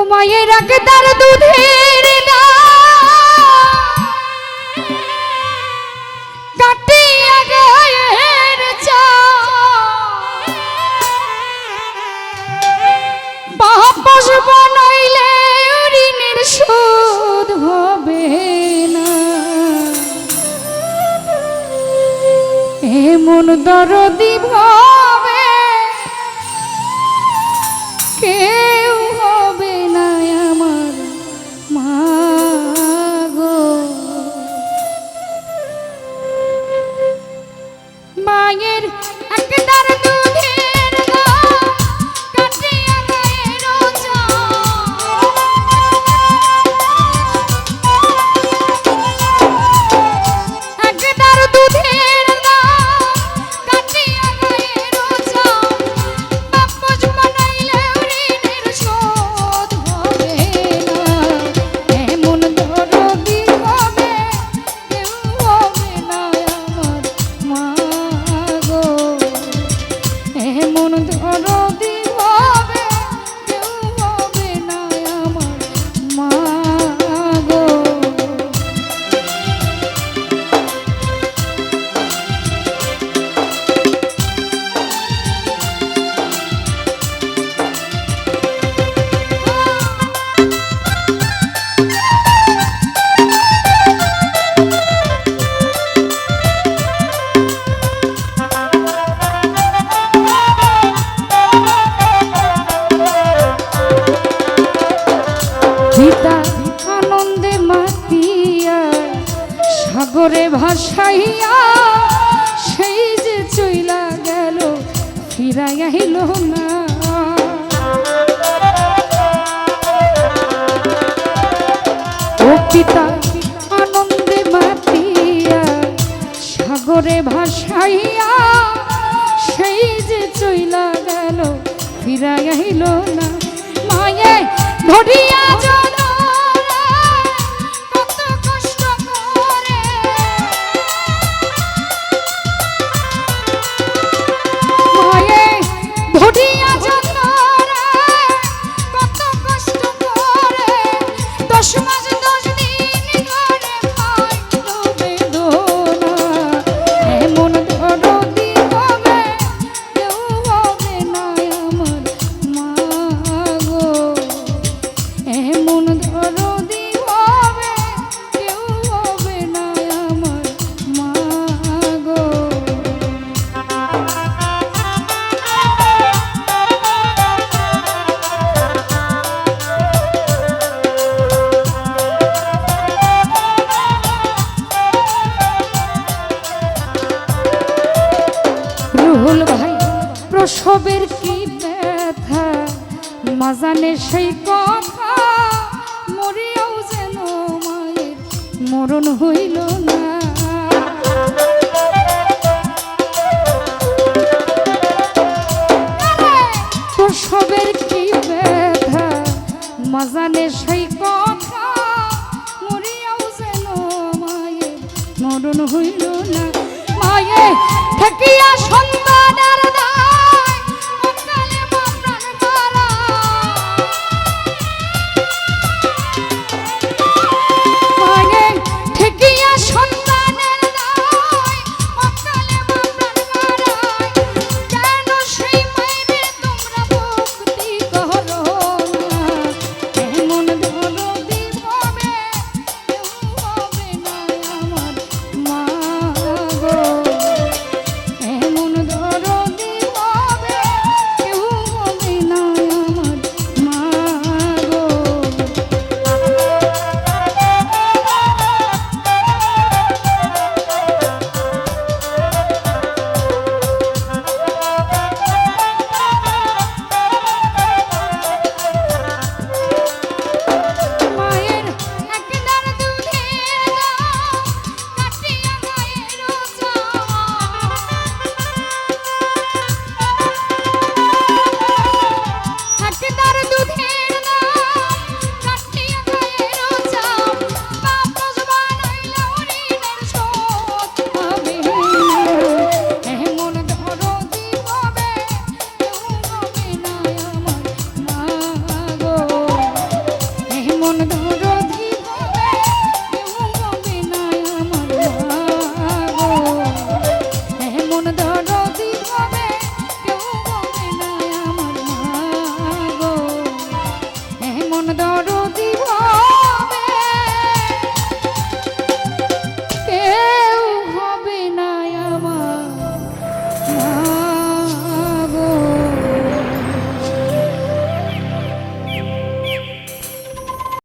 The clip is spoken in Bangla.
মায়ের আগে তার দুধের কাটিয়া গায়ের বাপস বানাইলে ঋণের শোধ হবে না। এমন দরদি ভাবে কেউ হবে না আমার মা গো। মায়ের একদার দুধের কাটিয়া গায়ের একদার দুধের কাটিয়া গায়ের বাপস বানাইলে ঋণের শোধ হবে না। এমন দরদি হবে কেউ হবে না আমার মা গো। এমন দরদি হবে কেউ হবে না আমার মা গো। পিতা আনন্দে মাতিয়া সাগরে ভাসাইয়া সেই যে চইলা গেল ফিরাই আহিল না। ও পিতা আনন্দে মাতিয়া সাগরে ভাসাইয়া সেই যে চইলা গেল ফিরাই আহিল না। মায়ে ধরিয়া ভাই প্রসবের কি ব্যথা মাজানে সেই কথা মরিয়াও যেন মায়ের মরণ হইল না। প্রসবের কি ব্যথা মাজানে সেই কথা মরিয়াও যেন মায়ের মরণ হইল না। মায়ে থাকিয়া